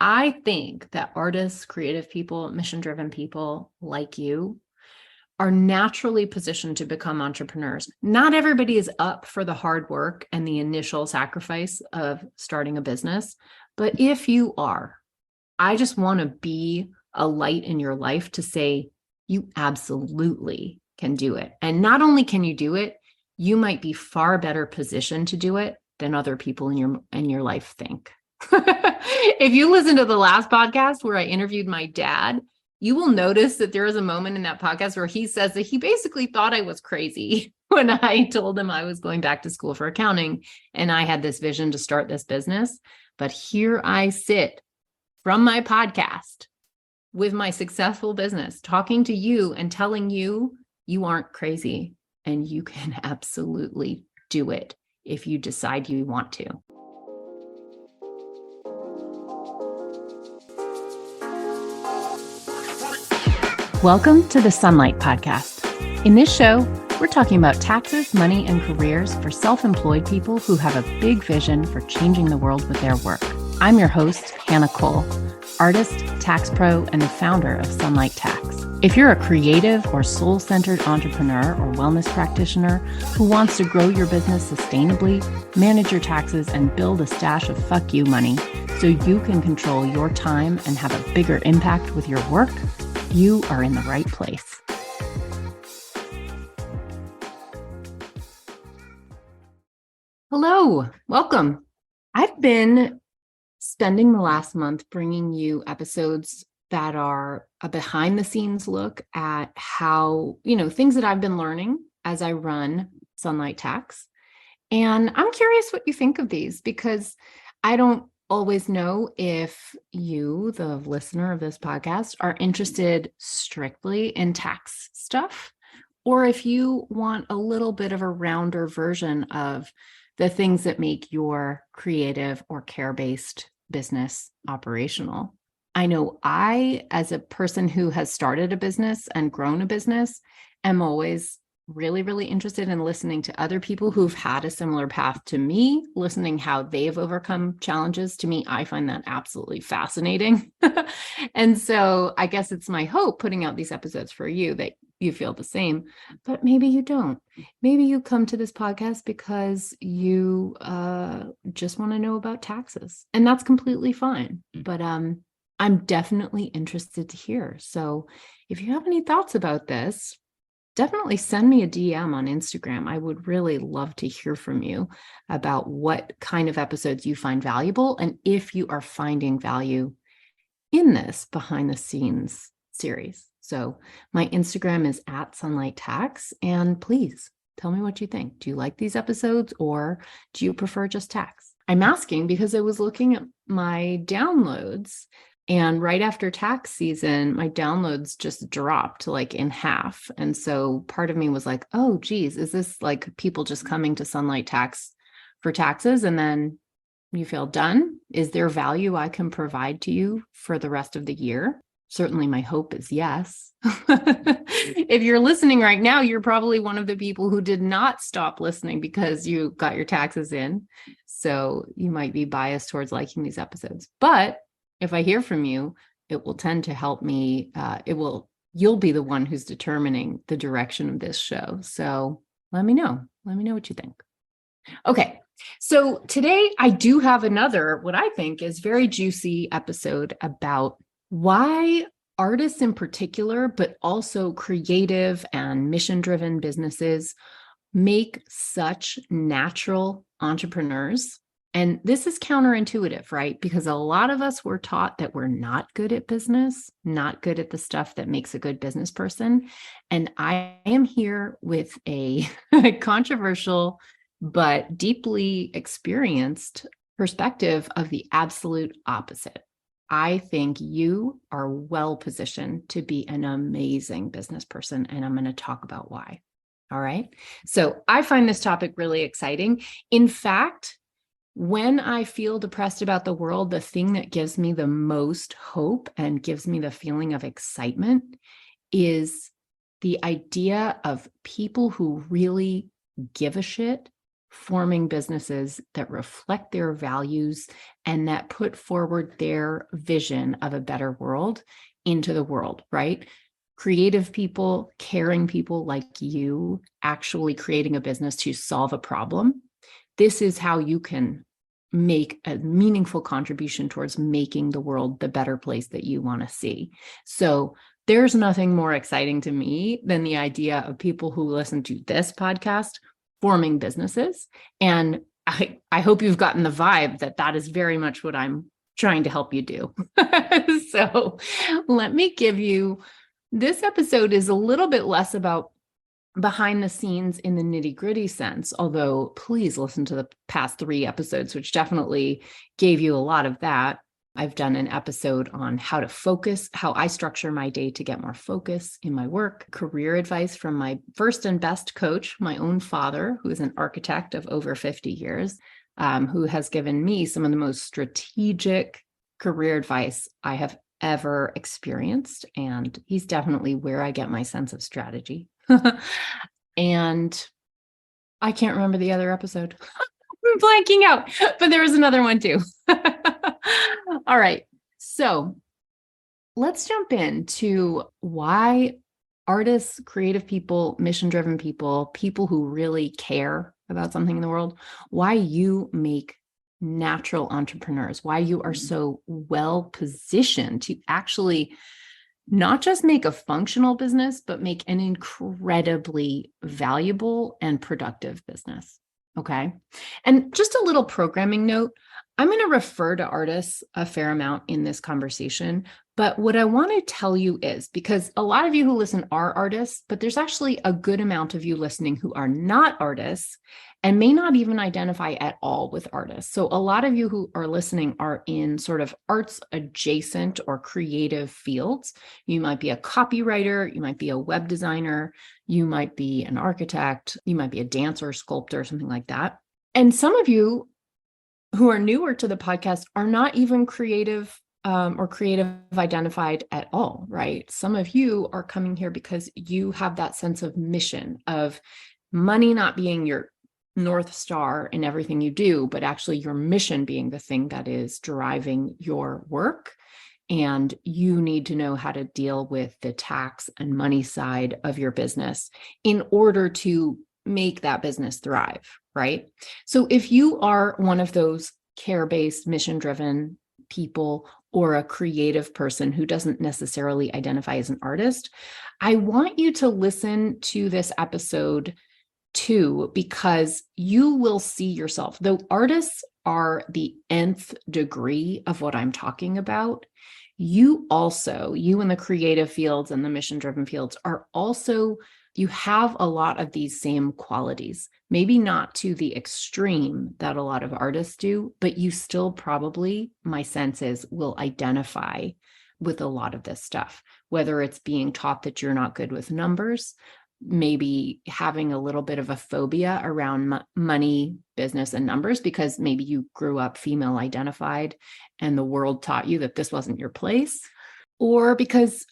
I think that artists, creative people, mission-driven people like you are naturally positioned to become entrepreneurs. Not everybody is up for the hard work and the initial sacrifice of starting a business, but if you are, I just want to be a light in your life to say you absolutely can do it. And not only can you do it, you might be far better positioned to do it than other people in your life think. If you listen to the last podcast where I interviewed my dad, you will notice that there is a moment in that podcast where he says that he basically thought I was crazy when I told him I was going back to school for accounting and I had this vision to start this business. But here I sit from my podcast with my successful business, talking to you and telling you you aren't crazy and you can absolutely do it if you decide you want to. Welcome to the Sunlight Podcast. In this show, we're talking about taxes, money, and careers for self-employed people who have a big vision for changing the world with their work. I'm your host, Hannah Cole, artist, tax pro, and the founder of Sunlight Tax. If you're a creative or soul-centered entrepreneur or wellness practitioner who wants to grow your business sustainably, manage your taxes, and build a stash of fuck you money so you can control your time and have a bigger impact with your work, you are in the right place. Hello, welcome. I've been spending the last month bringing you episodes that are a behind the scenes look at how, things that I've been learning as I run Sunlight Tax. And I'm curious what you think of these because I don't always know if you, the listener of this podcast, are interested strictly in tax stuff, or if you want a little bit of a rounder version of the things that make your creative or care-based business operational. I know I, as a person who has started a business and grown a business, am always really, really interested in listening to other people who've had a similar path to me, listening how they've overcome challenges. To me, I find that absolutely fascinating. And so I guess it's my hope putting out these episodes for you that you feel the same, but maybe you don't. Maybe you come to this podcast because you just want to know about taxes, and that's completely fine. But I'm definitely interested to hear. So if you have any thoughts about this, definitely send me a DM on Instagram. I would really love to hear from you about what kind of episodes you find valuable and if you are finding value in this behind the scenes series. So my Instagram is @SunlightTax, and please tell me what you think. Do you like these episodes or do you prefer just tax? I'm asking because I was looking at my downloads, and right after tax season, my downloads just dropped like in half. And so part of me was like, oh, geez, is this like people just coming to Sunlight Tax for taxes and then you feel done? Is there value I can provide to you for the rest of the year? Certainly my hope is yes. If you're listening right now, you're probably one of the people who did not stop listening because you got your taxes in. So you might be biased towards liking these episodes. But if I hear from you, it will tend to help me. You'll be the one who's determining the direction of this show. So let me know. Let me know what you think. Okay. So today I do have another, what I think is very juicy episode about why artists in particular, but also creative and mission-driven businesses make such natural entrepreneurs. And this is counterintuitive, right? Because a lot of us were taught that we're not good at business, not good at the stuff that makes a good business person. And I am here with a controversial but deeply experienced perspective of the absolute opposite. I think you are well positioned to be an amazing business person, and I'm going to talk about why. All right. So I find this topic really exciting. In fact, when I feel depressed about the world, the thing that gives me the most hope and gives me the feeling of excitement is the idea of people who really give a shit forming businesses that reflect their values and that put forward their vision of a better world into the world, right? Creative people, caring people like you, actually creating a business to solve a problem. This is how you can make a meaningful contribution towards making the world the better place that you want to see. So there's nothing more exciting to me than the idea of people who listen to this podcast forming businesses. And I hope you've gotten the vibe that that is very much what I'm trying to help you do. So let me give you, this episode is a little bit less about behind the scenes in the nitty-gritty sense, although please listen to the past 3 episodes, which definitely gave you a lot of that. I've done an episode on how to focus, how I structure my day to get more focus in my work, career advice from my first and best coach, my own father, who is an architect of over 50 years, who has given me some of the most strategic career advice I have ever experienced. And he's definitely where I get my sense of strategy. And I can't remember the other episode. I'm blanking out, but there was another one too. All right. So let's jump into why artists, creative people, mission-driven people, people who really care about something in the world, why you make natural entrepreneurs, why you are so well positioned to actually not just make a functional business, but make an incredibly valuable and productive business. Okay. And just a little programming note, I'm going to refer to artists a fair amount in this conversation, but what I want to tell you is, because a lot of you who listen are artists, but there's actually a good amount of you listening who are not artists and may not even identify at all with artists. So a lot of you who are listening are in sort of arts adjacent or creative fields. You might be a copywriter, you might be a web designer, you might be an architect, you might be a dancer, sculptor, something like that. And some of you who are newer to the podcast are not even creative or creative identified at all, right? Some of you are coming here because you have that sense of mission, of money not being your North Star in everything you do, but actually your mission being the thing that is driving your work. And you need to know how to deal with the tax and money side of your business in order to make that business thrive, right? So if you are one of those care-based, mission-driven people or a creative person who doesn't necessarily identify as an artist, I want you to listen to this episode too, because you will see yourself. Though artists are the nth degree of what I'm talking about, you in the creative fields and the mission-driven fields are also, you have a lot of these same qualities, maybe not to the extreme that a lot of artists do, but you still probably, my sense is, will identify with a lot of this stuff, whether it's being taught that you're not good with numbers, maybe having a little bit of a phobia around money, business, and numbers, because maybe you grew up female identified and the world taught you that this wasn't your place, or because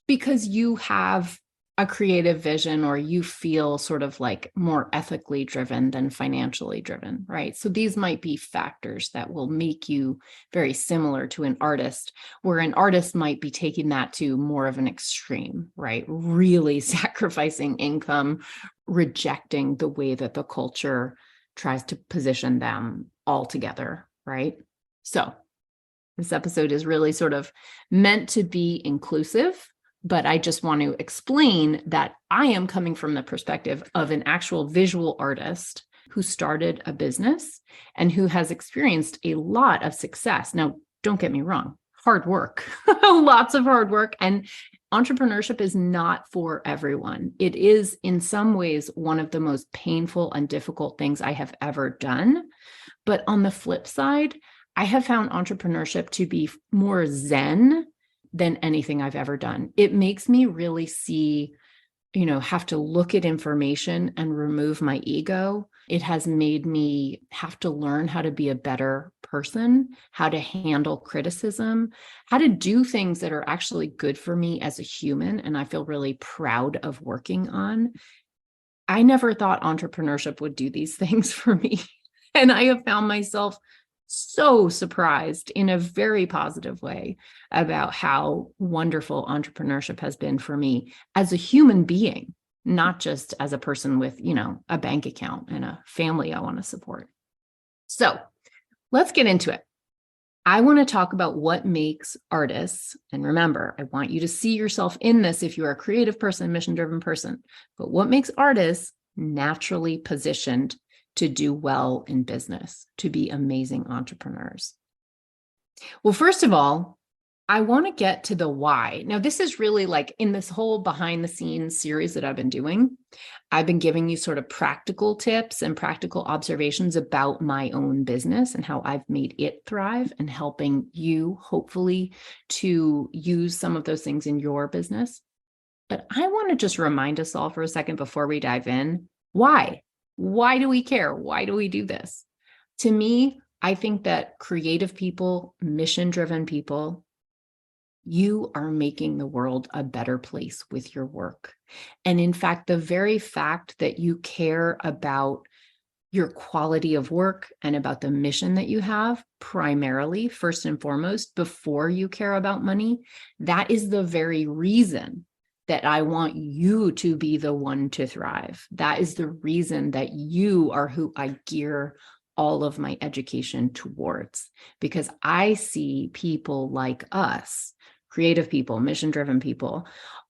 you have a creative vision or you feel sort of like more ethically driven than financially driven, right? So these might be factors that will make you very similar to an artist, where an artist might be taking that to more of an extreme, right? Really sacrificing income, rejecting the way that the culture tries to position them altogether, right? So this episode is really sort of meant to be inclusive, but I just want to explain that I am coming from the perspective of an actual visual artist who started a business and who has experienced a lot of success. Now, don't get me wrong, hard work, lots of hard work. And entrepreneurship is not for everyone. It is in some ways one of the most painful and difficult things I have ever done. But on the flip side, I have found entrepreneurship to be more zen than anything I've ever done. It makes me really see, have to look at information and remove my ego. It has made me have to learn how to be a better person, how to handle criticism, how to do things that are actually good for me as a human, and I feel really proud of working on. I never thought entrepreneurship would do these things for me. And I have found myself so surprised in a very positive way about how wonderful entrepreneurship has been for me as a human being, not just as a person with, a bank account and a family I want to support. So let's get into it. I want to talk about what makes artists, and remember, I want you to see yourself in this if you're a creative person, mission-driven person, but what makes artists naturally positioned to do well in business, to be amazing entrepreneurs. Well, first of all, I want to get to the why. Now, this is really like in this whole behind the scenes series that I've been doing, I've been giving you sort of practical tips and practical observations about my own business and how I've made it thrive and helping you hopefully to use some of those things in your business. But I want to just remind us all for a second before we dive in, why? Why do we care? Why do we do this? To me, I think that creative people, mission-driven people, you are making the world a better place with your work. And in fact, the very fact that you care about your quality of work and about the mission that you have, primarily, first and foremost, before you care about money, that is the very reason that I want you to be the one to thrive. That is the reason that you are who I gear all of my education towards, because I see people like us, creative people, mission-driven people,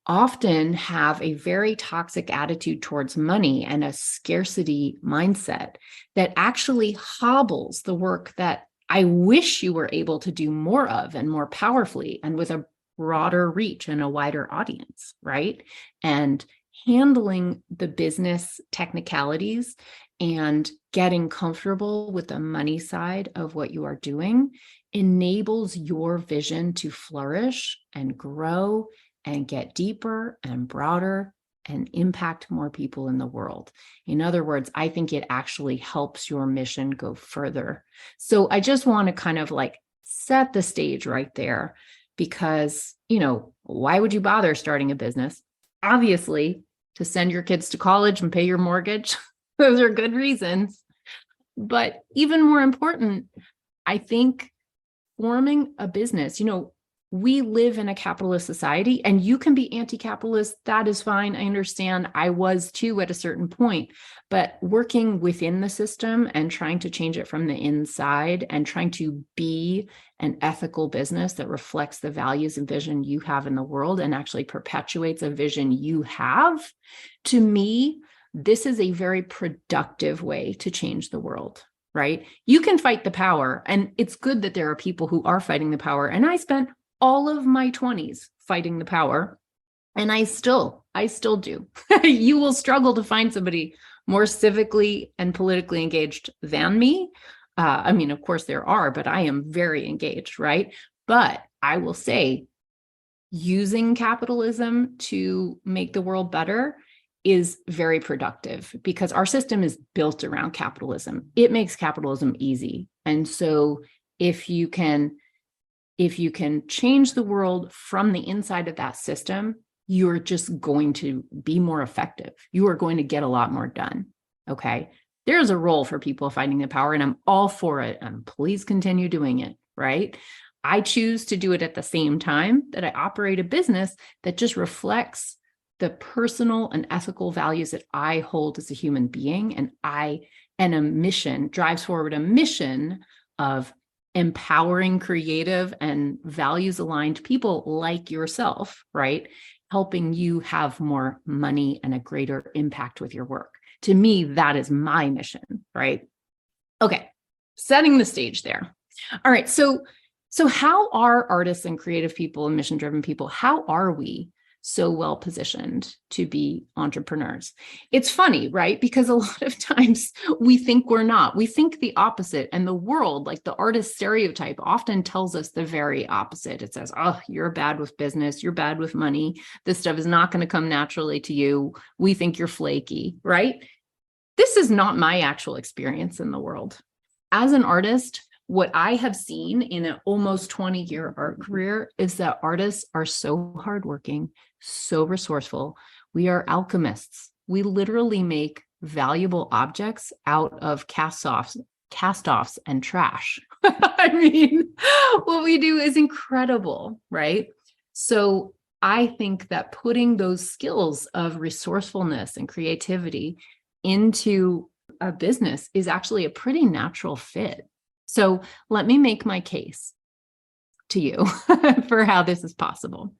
often have a very toxic attitude towards money and a scarcity mindset that actually hobbles the work that I wish you were able to do more of and more powerfully and with a broader reach and a wider audience, right? And handling the business technicalities and getting comfortable with the money side of what you are doing enables your vision to flourish and grow and get deeper and broader and impact more people in the world. In other words, I think it actually helps your mission go further. So I just want to kind of like set the stage right there, because, why would you bother starting a business? Obviously, to send your kids to college and pay your mortgage. Those are good reasons. But even more important, I think forming a business, we live in a capitalist society, and you can be anti-capitalist. That is fine. I understand. I was too at a certain point, but working within the system and trying to change it from the inside and trying to be an ethical business that reflects the values and vision you have in the world and actually perpetuates a vision you have, to me, this is a very productive way to change the world. Right? You can fight the power, and it's good that there are people who are fighting the power. And I spent all of my 20s fighting the power, and I still do. You will struggle to find somebody more civically and politically engaged than me. Of course there are, but I am very engaged, right? But I will say, using capitalism to make the world better is very productive, because our system is built around capitalism. It makes capitalism easy. And so if you can change the world from the inside of that system, you're just going to be more effective. You are going to get a lot more done. Okay. There's a role for people fighting the power, and I'm all for it. And please continue doing it. Right. I choose to do it at the same time that I operate a business that just reflects the personal and ethical values that I hold as a human being. And a mission drives forward a mission of empowering creative and values aligned people like yourself, right? Helping you have more money and a greater impact with your work. To me, that is my mission, right? Okay, setting the stage there. All right, so how are artists and creative people and mission-driven people, how are we so well positioned to be entrepreneurs? It's funny, right? Because a lot of times we think we're not. We think the opposite, and the world, like the artist stereotype, often tells us the very opposite. It says, oh, you're bad with business, you're bad with money, this stuff is not going to come naturally to you, we think you're flaky, right? This is not my actual experience in the world. As an artist, what I have seen in an almost 20-year art career is that artists are so hardworking, so resourceful. We are alchemists. We literally make valuable objects out of cast-offs cast-offs and trash. I mean, what we do is incredible, right? So I think that putting those skills of resourcefulness and creativity into a business is actually a pretty natural fit. So let me make my case to you for how this is possible.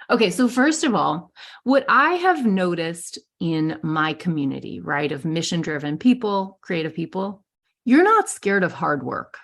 Okay, so first of all, what I have noticed in my community, right, of mission-driven people, creative people, you're not scared of hard work.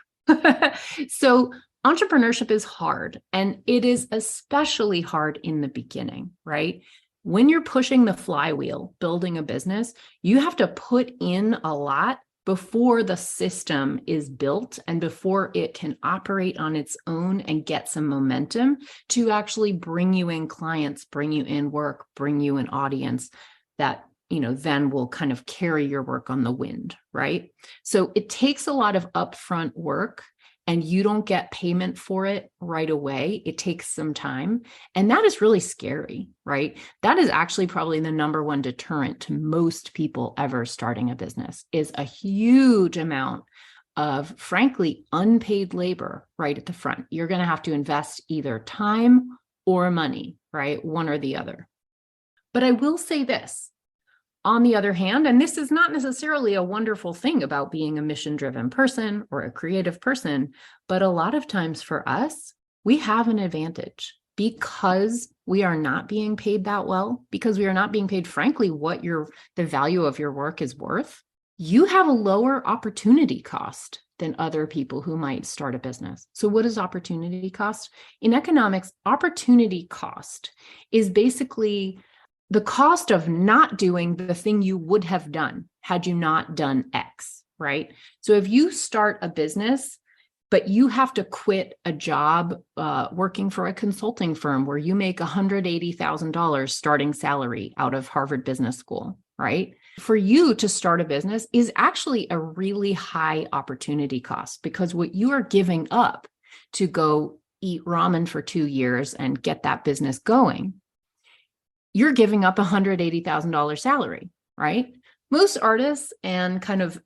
So entrepreneurship is hard, and it is especially hard in the beginning, right? When you're pushing the flywheel, building a business, you have to put in a lot before the system is built and before it can operate on its own and get some momentum to actually bring you in clients, bring you in work, bring you an audience that, then will kind of carry your work on the wind, right? So it takes a lot of upfront work, and you don't get payment for it right away. It takes some time. And that is really scary, right? That is actually probably the number one deterrent to most people ever starting a business, is a huge amount of, frankly, unpaid labor right at the front. You're going to have to invest either time or money, right? One or the other. But I will say this. On the other hand, and this is not necessarily a wonderful thing about being a mission-driven person or a creative person, but a lot of times for us, we have an advantage because we are not being paid that well, because we are not being paid, frankly, what the value of your work is worth. You have a lower opportunity cost than other people who might start a business. So what is opportunity cost? In economics, opportunity cost is basically the cost of not doing the thing you would have done had you not done X, right? So if you start a business, but you have to quit a job working for a consulting firm where you make $180,000 starting salary out of Harvard Business School, right? For you to start a business is actually a really high opportunity cost, because what you are giving up to go eat ramen for 2 years and get that business going, you're giving up $180,000 salary, right? Most artists and kind of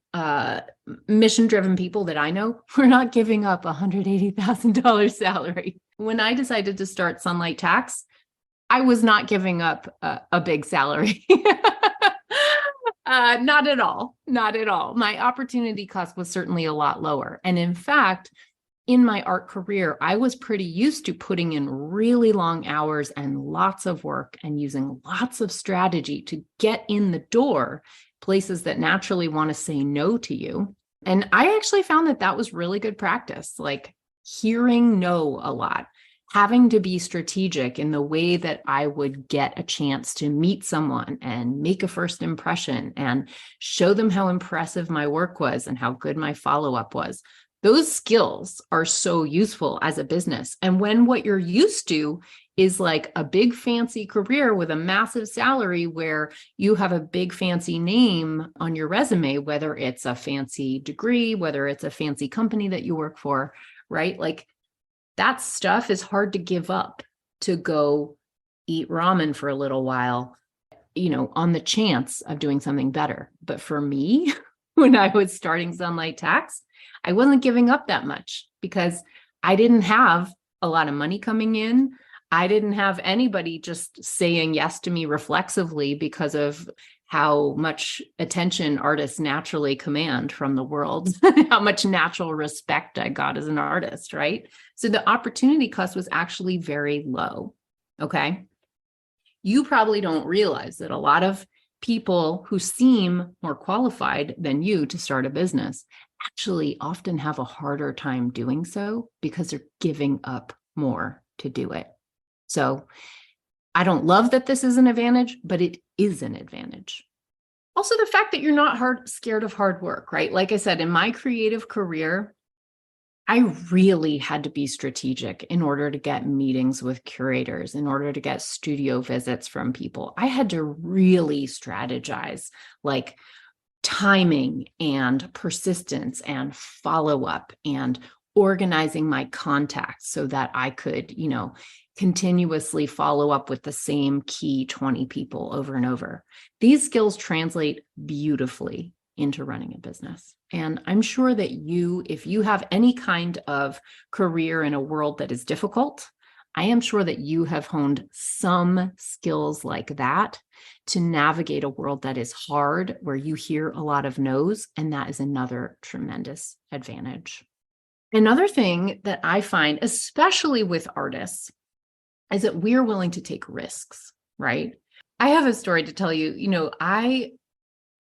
mission-driven people that I know, we're not giving up $180,000 salary. When I decided to start Sunlight Tax, I was not giving up a big salary. Not at all. Not at all. My opportunity cost was certainly a lot lower. And in fact, in my art career, I was pretty used to putting in really long hours and lots of work and using lots of strategy to get in the door, places that naturally want to say no to you. And I actually found that that was really good practice, like hearing no a lot, having to be strategic in the way that I would get a chance to meet someone and make a first impression and show them how impressive my work was and how good my follow-up was. Those skills are so useful as a business. And when what you're used to is like a big fancy career with a massive salary where you have a big fancy name on your resume, whether it's a fancy degree, whether it's a fancy company that you work for, right? Like that stuff is hard to give up to go eat ramen for a little while, on the chance of doing something better. But for me, when I was starting Sunlight Tax, I wasn't giving up that much because I didn't have a lot of money coming in. I didn't have anybody just saying yes to me reflexively because of how much attention artists naturally command from the world, how much natural respect I got as an artist, right? So the opportunity cost was actually very low, okay? You probably don't realize that a lot of people who seem more qualified than you to start a business actually often have a harder time doing so because they're giving up more to do it. So I don't love that this is an advantage, but it is an advantage. Also, the fact that you're not scared of hard work, right? Like I said, in my creative career, I really had to be strategic in order to get meetings with curators, in order to get studio visits from people. I had to really strategize, like timing and persistence and follow-up and organizing my contacts so that I could, continuously follow up with the same key 20 people over and over. These skills translate beautifully into running a business. And I'm sure that if you have any kind of career in a world that is difficult, I am sure that you have honed some skills like that to navigate a world that is hard, where you hear a lot of no's, and that is another tremendous advantage. Another thing that I find, especially with artists, is that we're willing to take risks, right? I have a story to tell you.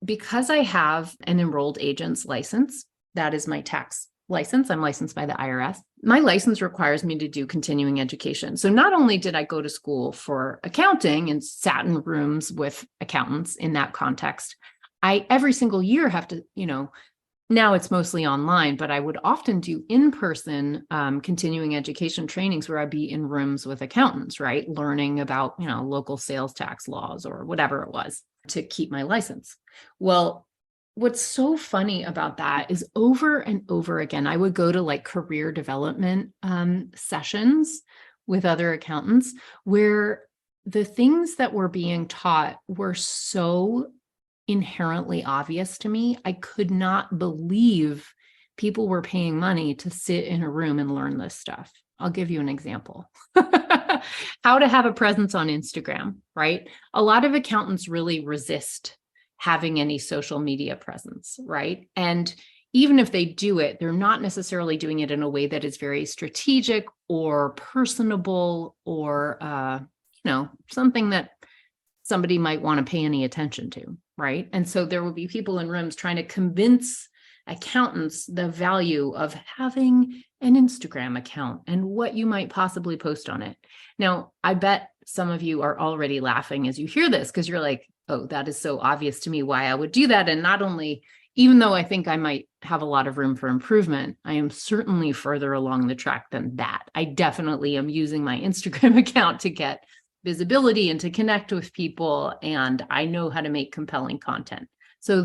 Because I have an enrolled agent's license, that is my tax license. I'm licensed by the IRS. My license requires me to do continuing education. So not only did I go to school for accounting and sat in rooms with accountants in that context, I every single year have to, now it's mostly online, but I would often do in-person continuing education trainings where I'd be in rooms with accountants, right? Learning about, local sales tax laws or whatever it was to keep my license. Well, what's so funny about that is over and over again, I would go to like career development sessions with other accountants where the things that were being taught were so inherently obvious to me. I could not believe people were paying money to sit in a room and learn this stuff. I'll give you an example. How to have a presence on Instagram, right? A lot of accountants really resist having any social media presence, right? And even if they do it, they're not necessarily doing it in a way that is very strategic or personable or, something that somebody might want to pay any attention to, right? And so there would be people in rooms trying to convince accountants the value of having an Instagram account and what you might possibly post on it. Now, I bet some of you are already laughing as you hear this because you're like, oh, that is so obvious to me why I would do that. And not only, even though I think I might have a lot of room for improvement, I am certainly further along the track than that. I definitely am using my Instagram account to get visibility and to connect with people, and I know how to make compelling content. So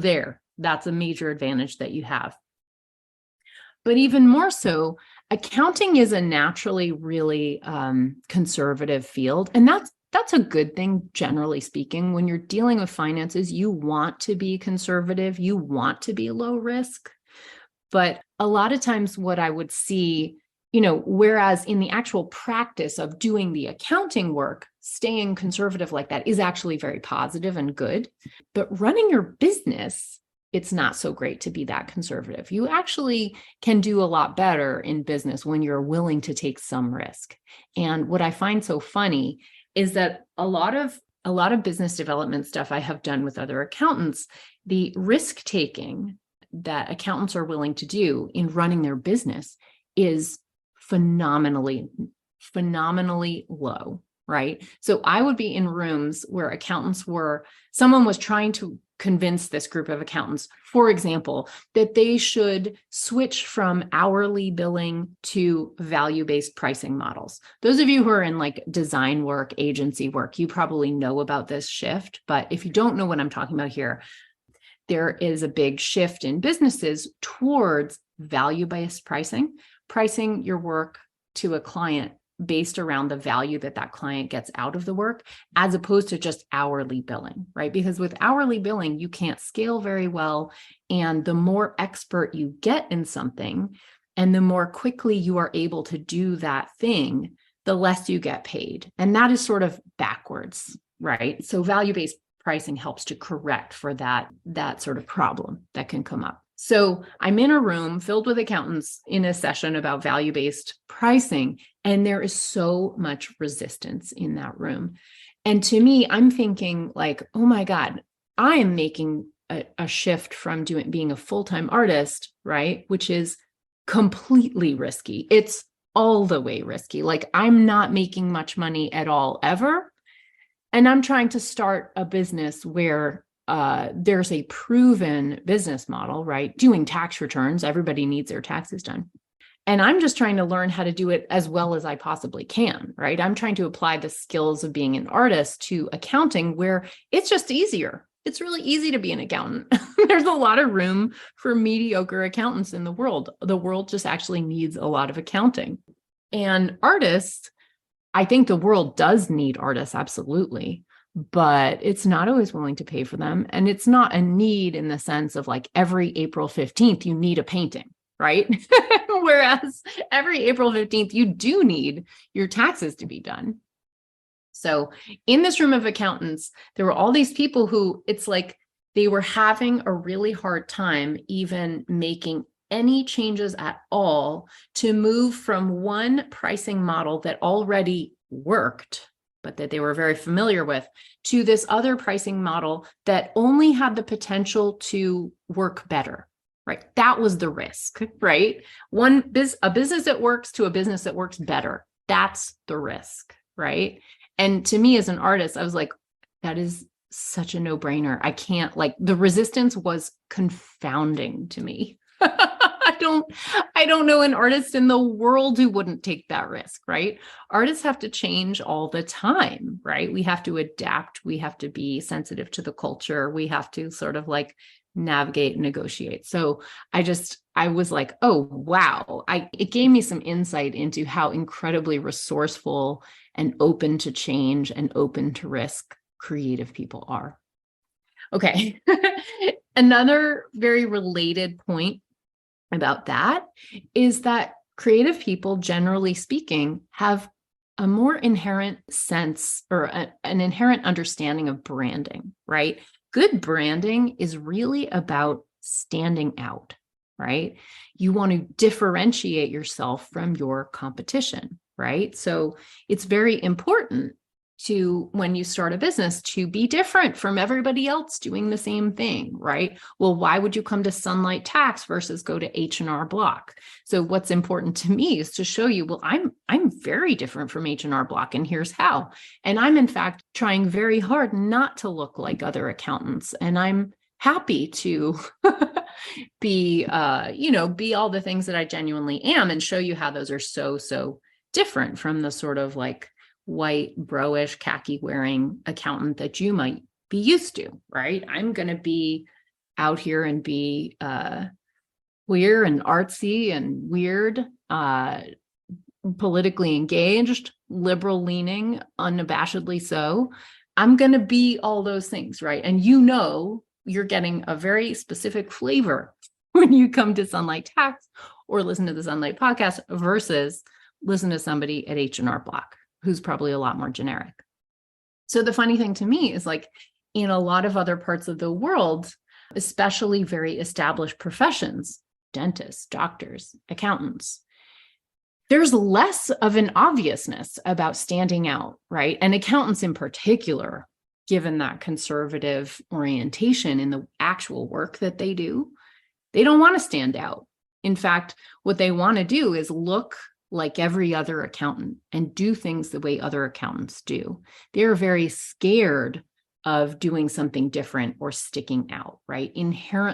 that's a major advantage that you have. But even more so, accounting is a naturally really conservative field, and that's a good thing, generally speaking. When you're dealing with finances, you want to be conservative, you want to be low risk. But a lot of times what I would see, whereas in the actual practice of doing the accounting work, staying conservative like that is actually very positive and good. But running your business, it's not so great to be that conservative. You actually can do a lot better in business when you're willing to take some risk. And what I find so funny is that a lot of business development stuff I have done with other accountants, the risk taking that accountants are willing to do in running their business is phenomenally low, right? So I would be in rooms where someone was trying to convince this group of accountants, for example, that they should switch from hourly billing to value-based pricing models. Those of you who are in like design work, agency work, you probably know about this shift. But if you don't know what I'm talking about here, there is a big shift in businesses towards value-based pricing your work to a client based around the value that client gets out of the work, as opposed to just hourly billing, right? Because with hourly billing, you can't scale very well. And the more expert you get in something, and the more quickly you are able to do that thing, the less you get paid. And that is sort of backwards, right? So value-based pricing helps to correct for that sort of problem that can come up. So I'm in a room filled with accountants in a session about value-based pricing, and there is so much resistance in that room. And to me, I'm thinking like, oh my God, I am making a shift from being a full-time artist, right? Which is completely risky. It's all the way risky. Like I'm not making much money at all ever. And I'm trying to start a business where there's a proven business model, right? Doing tax returns, everybody needs their taxes done. And I'm just trying to learn how to do it as well as I possibly can, right? I'm trying to apply the skills of being an artist to accounting where it's just easier. It's really easy to be an accountant. There's a lot of room for mediocre accountants in the world. The world just actually needs a lot of accounting. And artists, I think the world does need artists, absolutely. but it's not always willing to pay for them. And it's not a need in the sense of like every April 15th, you need a painting, right? Whereas every April 15th, you do need your taxes to be done. So in this room of accountants, there were all these people who it's like they were having a really hard time even making any changes at all to move from one pricing model that already worked, but that they were very familiar with, to this other pricing model that only had the potential to work better, right? That was the risk, right? A business that works to a business that works better. That's the risk, right? And to me as an artist, I was like, that is such a no-brainer. I can't, like, the resistance was confounding to me. I don't know an artist in the world who wouldn't take that risk, right? Artists have to change all the time, right? We have to adapt. We have to be sensitive to the culture. We have to sort of like navigate and negotiate. So I was like, oh, wow. It gave me some insight into how incredibly resourceful and open to change and open to risk creative people are. Okay. Another very related point about that is that creative people, generally speaking, have a more inherent sense or an inherent understanding of branding, right? Good branding is really about standing out, right? You want to differentiate yourself from your competition, right? So it's very important to, when you start a business, to be different from everybody else doing the same thing, right? Well, why would you come to Sunlight Tax versus go to H&R Block? So what's important to me is to show you, well, I'm very different from H&R Block, and here's how. And I'm in fact trying very hard not to look like other accountants, and I'm happy to be all the things that I genuinely am, and show you how those are so different from the sort of like white, bro-ish, khaki wearing accountant that you might be used to, right? I'm going to be out here and be queer and artsy and weird, politically engaged, liberal leaning, unabashedly so. I'm going to be all those things, right? And you're getting a very specific flavor when you come to Sunlight Tax or listen to the Sunlight podcast versus listen to somebody at H&R Block, who's probably a lot more generic. So the funny thing to me is, like, in a lot of other parts of the world, especially very established professions, dentists, doctors, accountants, there's less of an obviousness about standing out, right? And accountants in particular, given that conservative orientation in the actual work that they do, they don't want to stand out. In fact, what they want to do is look like every other accountant and do things the way other accountants do. They're very scared of doing something different or sticking out, right?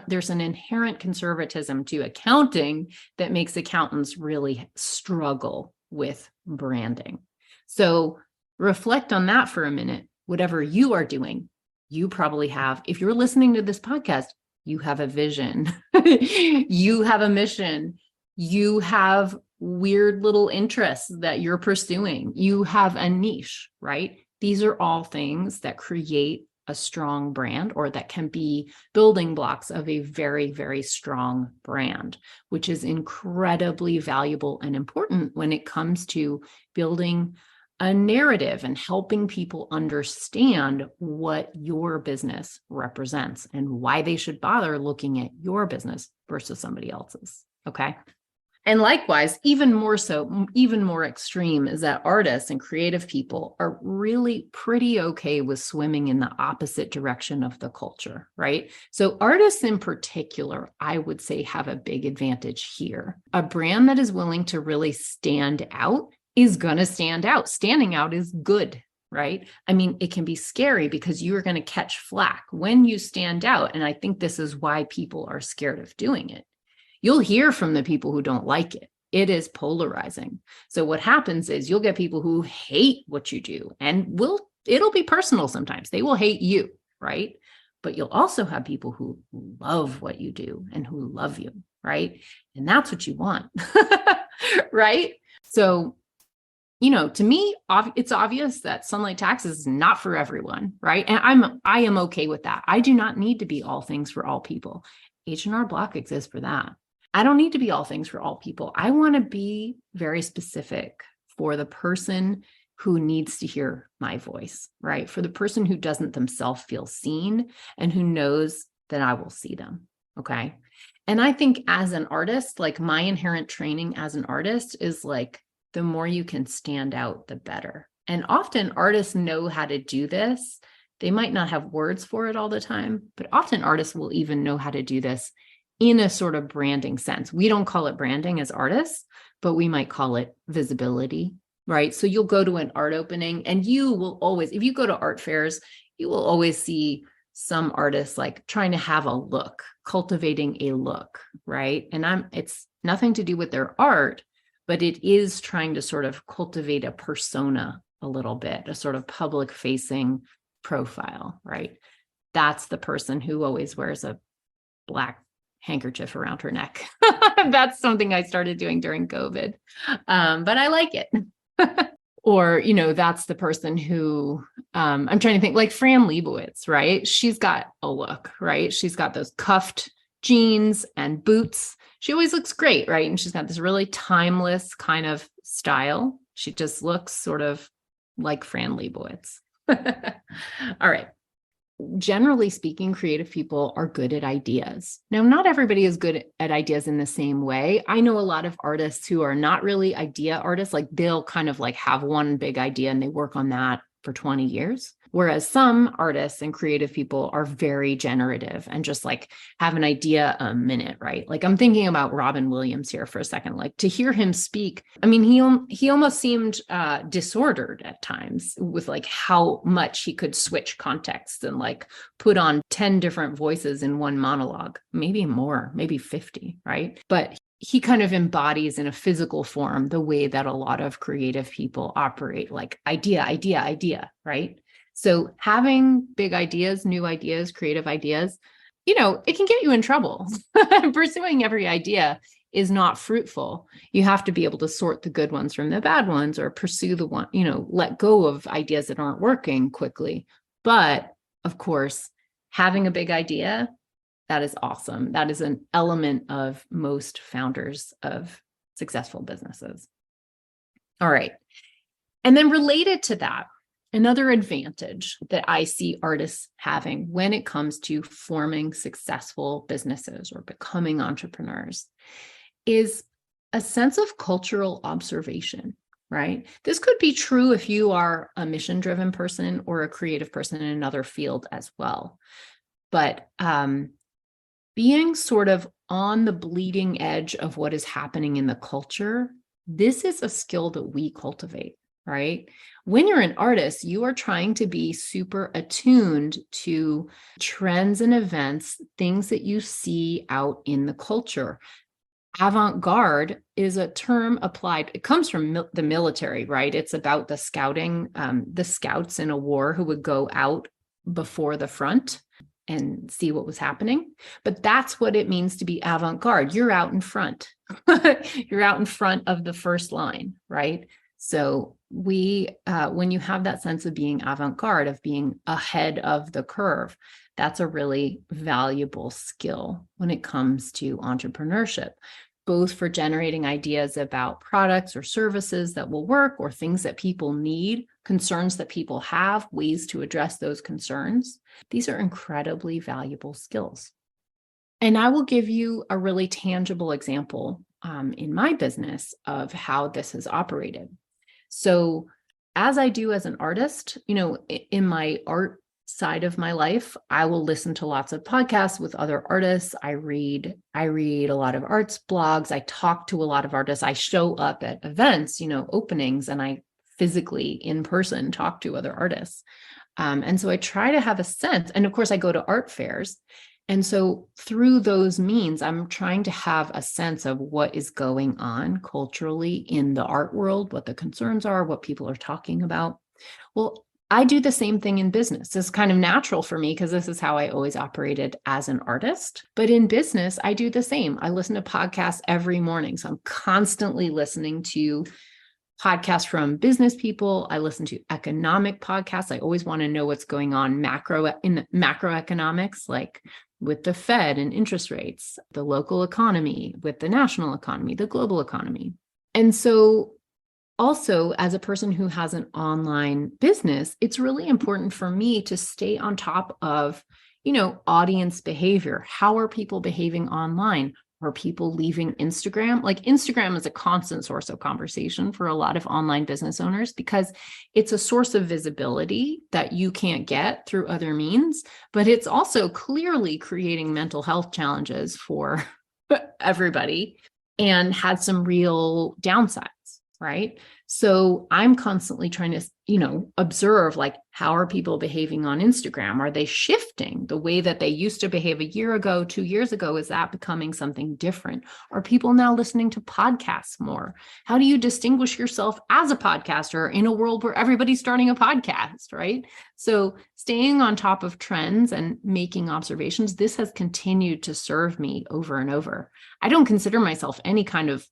There's an inherent conservatism to accounting that makes accountants really struggle with branding. So reflect on that for a minute. Whatever you are doing, you probably have, if you're listening to this podcast, you have a vision, you have a mission, you have weird little interests that you're pursuing. You have a niche, right? These are all things that create a strong brand, or that can be building blocks of a very, very strong brand, which is incredibly valuable and important when it comes to building a narrative and helping people understand what your business represents and why they should bother looking at your business versus somebody else's. Okay. And likewise, even more extreme is that artists and creative people are really pretty okay with swimming in the opposite direction of the culture, right? So artists in particular, I would say, have a big advantage here. A brand that is willing to really stand out is going to stand out. Standing out is good, right? I mean, it can be scary because you are going to catch flack when you stand out. And I think this is why people are scared of doing it. You'll hear from the people who don't like it. It is polarizing. So what happens is you'll get people who hate what you do, and it'll be personal sometimes. They will hate you, right? But you'll also have people who love what you do and who love you, right? And that's what you want, right? So, to me, it's obvious that Sunlight Tax is not for everyone, right? And I am okay with that. I do not need to be all things for all people. H&R Block exists for that. I don't need to be all things for all people. I want to be very specific for the person who needs to hear my voice, right? For the person who doesn't themselves feel seen and who knows that I will see them, okay? And I think as an artist, like my inherent training as an artist is like, the more you can stand out, the better. And often artists know how to do this. They might not have words for it all the time, but often artists will even know how to do this in a sort of branding sense. We don't call it branding as artists, but we might call it visibility, right? So you'll go to an art opening and you will always, if you go to art fairs, you will always see some artists like trying to have a look, cultivating a look, right? And it's nothing to do with their art, but it is trying to sort of cultivate a persona a little bit, a sort of public facing profile, right? That's the person who always wears a black handkerchief around her neck. That's something I started doing during COVID, but I like it. Or, that's the person who, I'm trying to think, like Fran Lebowitz, right? She's got a look, right? She's got those cuffed jeans and boots. She always looks great, right? And she's got this really timeless kind of style. She just looks sort of like Fran Lebowitz. All right. Generally speaking, creative people are good at ideas. Now, not everybody is good at ideas in the same way. I know a lot of artists who are not really idea artists, like they'll kind of like have one big idea and they work on that for 20 years. Whereas some artists and creative people are very generative and just like have an idea a minute, right? Like I'm thinking about Robin Williams here for a second, like to hear him speak. I mean, he almost seemed disordered at times with like how much he could switch contexts and like put on 10 different voices in one monologue, maybe more, maybe 50, right? But he kind of embodies in a physical form the way that a lot of creative people operate, like idea, right? So having big ideas, new ideas, creative ideas, it can get you in trouble. Pursuing every idea is not fruitful. You have to be able to sort the good ones from the bad ones or pursue the one, let go of ideas that aren't working quickly. But of course, having a big idea, that is awesome. That is an element of most founders of successful businesses. All right. And then related to that, another advantage that I see artists having when it comes to forming successful businesses or becoming entrepreneurs is a sense of cultural observation, right? This could be true if you are a mission-driven person or a creative person in another field as well. But being sort of on the bleeding edge of what is happening in the culture, this is a skill that we cultivate, right? When you're an artist, you are trying to be super attuned to trends and events, things that you see out in the culture. Avant-garde is a term applied, it comes from the military, right? It's about the scouting, the scouts in a war who would go out before the front and see what was happening. But that's what it means to be avant-garde. You're out in front. You're out in front of the first line, right? So when you have that sense of being avant-garde, of being ahead of the curve, that's a really valuable skill when it comes to entrepreneurship, both for generating ideas about products or services that will work or things that people need, concerns that people have, ways to address those concerns. These are incredibly valuable skills. And I will give you a really tangible example in my business of how this has operated. So as I do as an artist, in my art side of my life, I will listen to lots of podcasts with other artists. I read a lot of arts blogs. I talk to a lot of artists. I show up at events, openings, and I physically in person talk to other artists. And so I try to have a sense. And of course, I go to art fairs. And so through those means, I'm trying to have a sense of what is going on culturally in the art world, what the concerns are, what people are talking about. Well, I do the same thing in business. It's kind of natural for me because this is how I always operated as an artist. But in business, I do the same. I listen to podcasts every morning. So I'm constantly listening to podcasts from business people. I listen to economic podcasts. I always want to know what's going on in macroeconomics, like with the Fed and interest rates, the local economy, with the national economy, the global economy. And so also, as a person who has an online business, it's really important for me to stay on top of, audience behavior. How are people behaving online? Are people leaving Instagram? Like, Instagram is a constant source of conversation for a lot of online business owners because it's a source of visibility that you can't get through other means, but it's also clearly creating mental health challenges for everybody and had some real downsides, right? So I'm constantly trying to, observe, like, how are people behaving on Instagram? Are they shifting the way that they used to behave a year ago, 2 years ago? Is that becoming something different? Are people now listening to podcasts more? How do you distinguish yourself as a podcaster in a world where everybody's starting a podcast, right? So staying on top of trends and making observations, this has continued to serve me over and over. I don't consider myself any kind of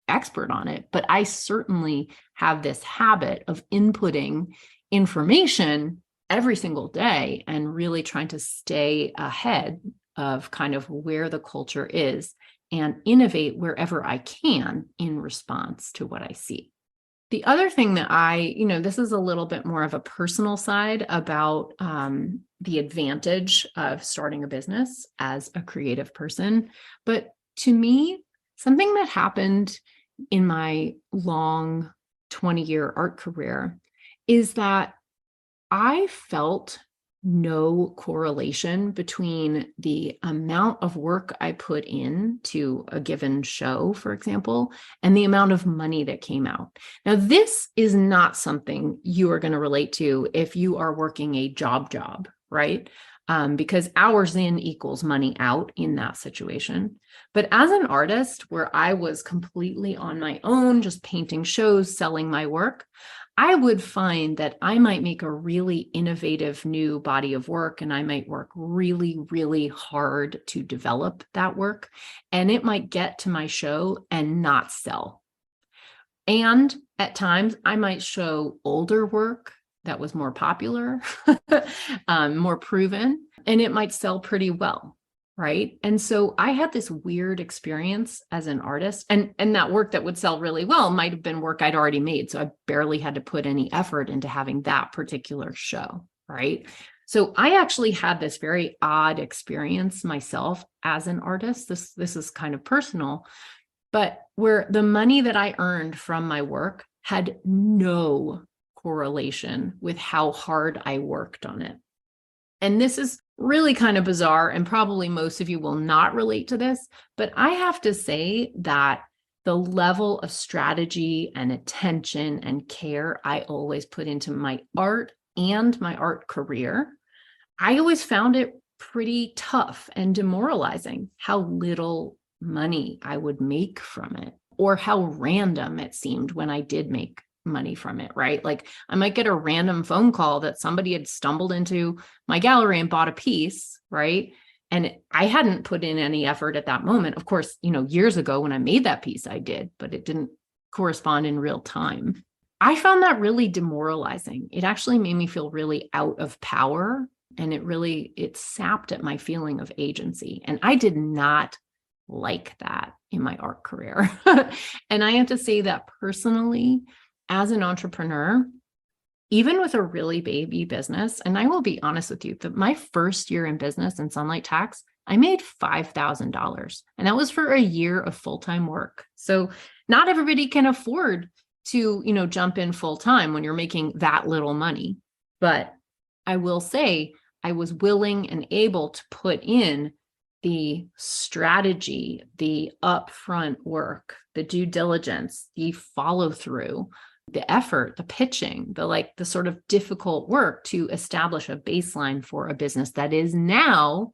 expert on it, but I certainly have this habit of inputting information every single day and really trying to stay ahead of kind of where the culture is and innovate wherever I can in response to what I see. The other thing that this is a little bit more of a personal side about the advantage of starting a business as a creative person. But to me, something that happened in my long 20-year art career is that I felt no correlation between the amount of work I put in to a given show, for example, and the amount of money that came out. Now, this is not something you are going to relate to if you are working a job, right? Because hours in equals money out in that situation. But as an artist, where I was completely on my own, just painting shows, selling my work, I would find that I might make a really innovative new body of work, and I might work really, really hard to develop that work, and it might get to my show and not sell. And at times, I might show older work that was more popular, more proven, and it might sell pretty well, right? And so I had this weird experience as an artist, and that work that would sell really well might have been work I'd already made. So I barely had to put any effort into having that particular show, right? So I actually had this very odd experience myself as an artist. This is kind of personal, but where the money that I earned from my work had no correlation with how hard I worked on it. And this is really kind of bizarre, and probably most of you will not relate to this, but I have to say that the level of strategy and attention and care I always put into my art and my art career, I always found it pretty tough and demoralizing how little money I would make from it, or how random it seemed when I did make money from it, right? Like, I might get a random phone call that somebody had stumbled into my gallery and bought a piece, right? And I hadn't put in any effort at that moment. Of course, years ago when I made that piece, I did, but it didn't correspond in real time. I found that really demoralizing. It actually made me feel really out of power, and it sapped at my feeling of agency. And I did not like that in my art career. And I have to say that personally, as an entrepreneur, even with a really baby business, and I will be honest with you, that my first year in business in Sunlight Tax, I made $5,000, and that was for a year of full-time work. So not everybody can afford to, jump in full-time when you're making that little money. But I will say I was willing and able to put in the strategy, the upfront work, the due diligence, the follow-through, the effort, the pitching, the sort of difficult work to establish a baseline for a business that is now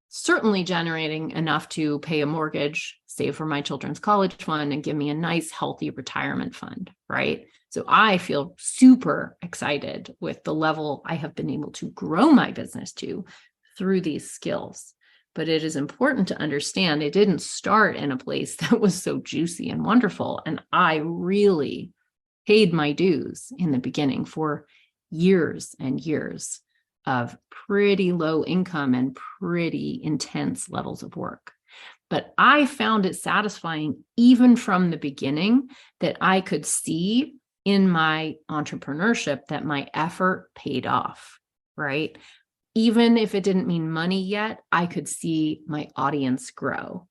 certainly generating enough to pay a mortgage, save for my children's college fund, and give me a nice, healthy retirement fund, right? So I feel super excited with the level I have been able to grow my business to through these skills. But it is important to understand it didn't start in a place that was so juicy and wonderful. And I really paid my dues in the beginning for years and years of pretty low income and pretty intense levels of work. But I found it satisfying even from the beginning that I could see in my entrepreneurship that my effort paid off, right? Even if it didn't mean money yet, I could see my audience grow.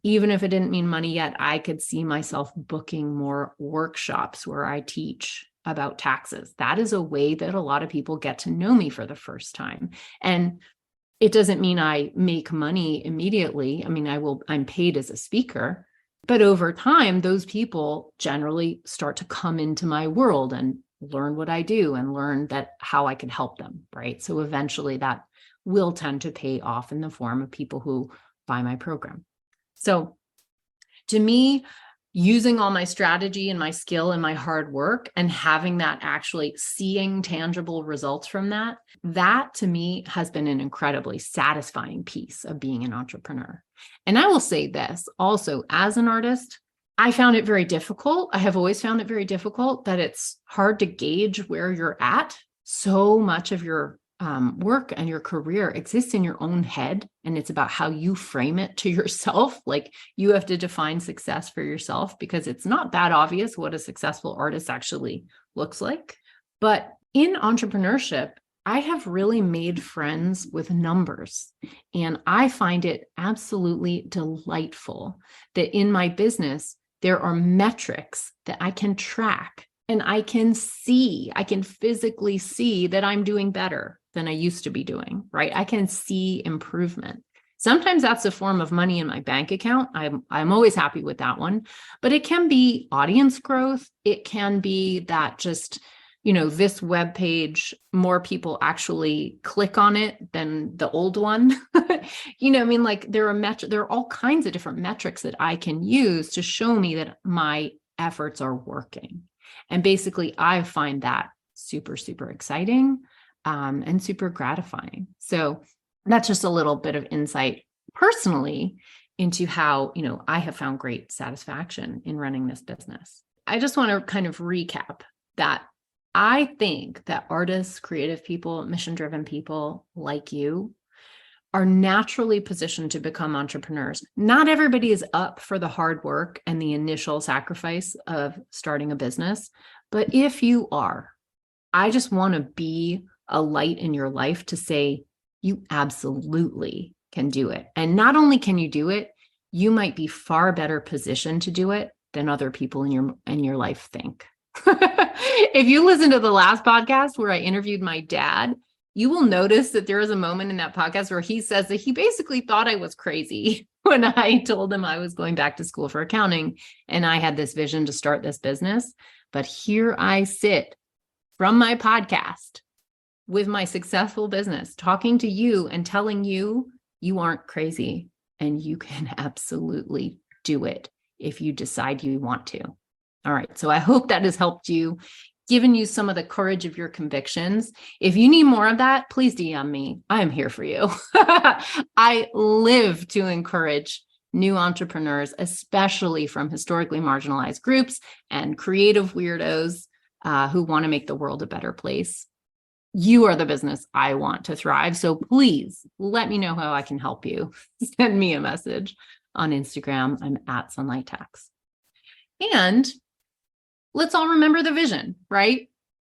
Even if it didn't mean money yet, I could see myself booking more workshops where I teach about taxes. That is a way that a lot of people get to know me for the first time. And it doesn't mean I make money immediately. I mean, I'm paid as a speaker, but over time, those people generally start to come into my world and learn what I do and learn that how I can help them, right? So eventually that will tend to pay off in the form of people who buy my program. So to me, using all my strategy and my skill and my hard work and having that actually seeing tangible results from that to me has been an incredibly satisfying piece of being an entrepreneur. And I will say this also, as an artist, I found it very difficult. I have always found it very difficult that it's hard to gauge where you're at. So much of your work and your career exists in your own head, and it's about how you frame it to yourself. Like you have to define success for yourself because it's not that obvious what a successful artist actually looks like. But in entrepreneurship, I have really made friends with numbers, and I find it absolutely delightful that in my business, there are metrics that I can track and I can physically see that I'm doing better than I used to be doing, right? I can see improvement. Sometimes that's a form of money in my bank account. I'm always happy with that one, but it can be audience growth. It can be that just, this web page, more people actually click on it than the old one. There are all kinds of different metrics that I can use to show me that my efforts are working. And basically, I find that super, super exciting and super gratifying. So that's just a little bit of insight personally into how, I have found great satisfaction in running this business. I just want to kind of recap that I think that artists, creative people, mission-driven people like you are naturally positioned to become entrepreneurs. Not everybody is up for the hard work and the initial sacrifice of starting a business, but if you are, I just want to be a light in your life to say you absolutely can do it. And not only can you do it, you might be far better positioned to do it than other people in your life think. If you listen to the last podcast where I interviewed my dad, you will notice that there is a moment in that podcast where he says that he basically thought I was crazy when I told him I was going back to school for accounting and I had this vision to start this business. But here I sit from my podcast with my successful business, talking to you and telling you, you aren't crazy and you can absolutely do it if you decide you want to. All right. So I hope that has helped you, given you some of the courage of your convictions. If you need more of that, please DM me. I am here for you. I live to encourage new entrepreneurs, especially from historically marginalized groups and creative weirdos who want to make the world a better place. You are the business I want to thrive. So please let me know how I can help you. Send me a message on Instagram. I'm at Sunlight Tax. And let's all remember the vision, right?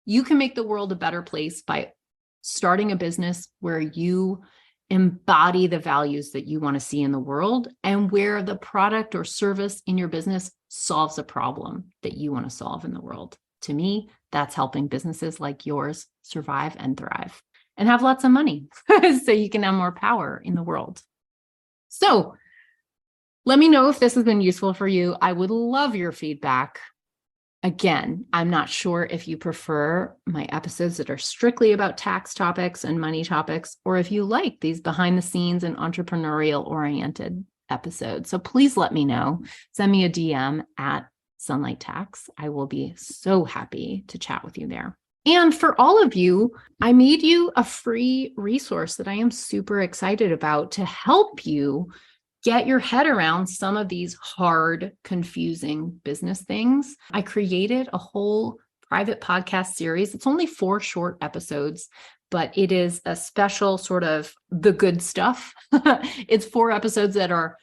You can make the world a better place by starting a business where you embody the values that you want to see in the world and where the product or service in your business solves a problem that you want to solve in the world. To me, that's helping businesses like yours survive and thrive and have lots of money so you can have more power in the world. So let me know if this has been useful for you. I would love your feedback. Again, I'm not sure if you prefer my episodes that are strictly about tax topics and money topics, or if you like these behind the scenes and entrepreneurial oriented episodes. So please let me know. Send me a DM at Sunlight Tax. I will be so happy to chat with you there. And for all of you, I made you a free resource that I am super excited about to help you get your head around some of these hard, confusing business things. I created a whole private podcast series. It's only 4 short episodes, but it is a special sort of the good stuff. It's 4 episodes that are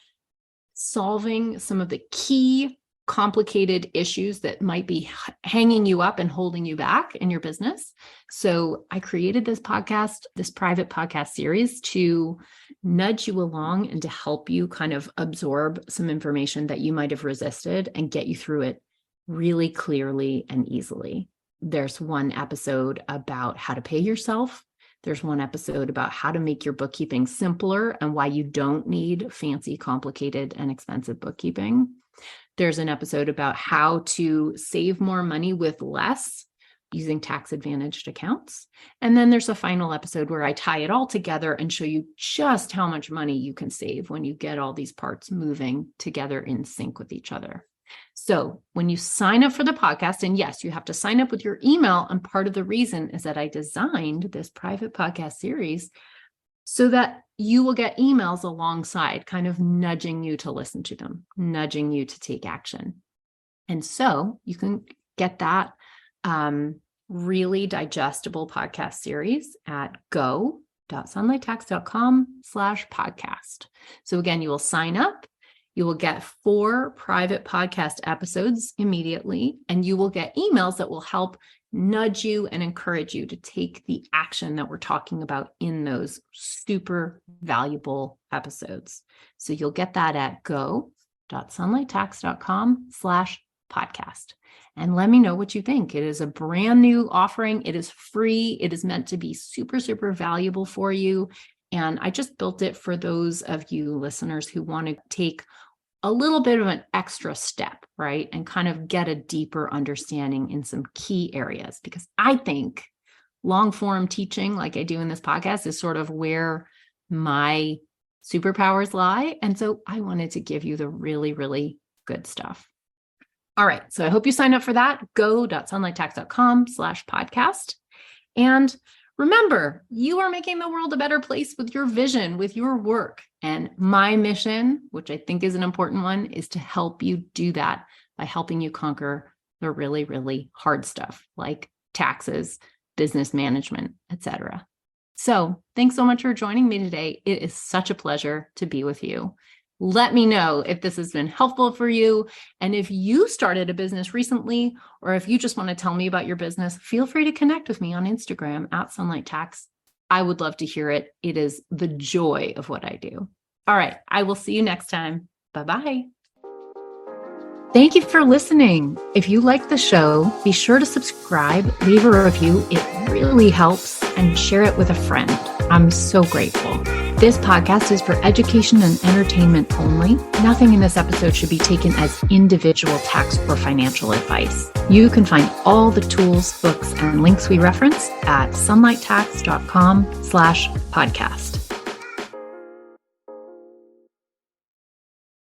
solving some of the key complicated issues that might be hanging you up and holding you back in your business. So I created this podcast, this private podcast series, to nudge you along and to help you kind of absorb some information that you might have resisted and get you through it really clearly and easily. There's one episode about how to pay yourself. There's one episode about how to make your bookkeeping simpler and why you don't need fancy, complicated, and expensive bookkeeping. There's an episode about how to save more money with less using tax-advantaged accounts. And then there's a final episode where I tie it all together and show you just how much money you can save when you get all these parts moving together in sync with each other. So when you sign up for the podcast, and yes, you have to sign up with your email. And part of the reason is that I designed this private podcast series so that you will get emails alongside, kind of nudging you to listen to them, nudging you to take action. And so you can get that really digestible podcast series at go.sunlighttax.com/podcast. So again, you will sign up. You will get 4 private podcast episodes immediately, and you will get emails that will help nudge you and encourage you to take the action that we're talking about in those super valuable episodes. So you'll get that at go.sunlighttax.com/podcast. And let me know what you think. It is a brand new offering. It is free. It is meant to be super, super valuable for you. And I just built it for those of you listeners who want to take a little bit of an extra step, right? And kind of get a deeper understanding in some key areas, because I think long form teaching, like I do in this podcast, is sort of where my superpowers lie. And so I wanted to give you the really, really good stuff. All right. So I hope you sign up for that. Go.sunlighttax.com/podcast. And remember, you are making the world a better place with your vision, with your work. And my mission, which I think is an important one, is to help you do that by helping you conquer the really, really hard stuff like taxes, business management, etc. So thanks so much for joining me today. It is such a pleasure to be with you. Let me know if this has been helpful for you. And if you started a business recently, or if you just want to tell me about your business, feel free to connect with me on Instagram @SunlightTax. I would love to hear it. It is the joy of what I do. All right. I will see you next time. Bye-bye. Thank you for listening. If you like the show, be sure to subscribe, leave a review. It really helps, and share it with a friend. I'm so grateful. This podcast is for education and entertainment only. Nothing in this episode should be taken as individual tax or financial advice. You can find all the tools, books, and links we reference at sunlighttax.com/podcast.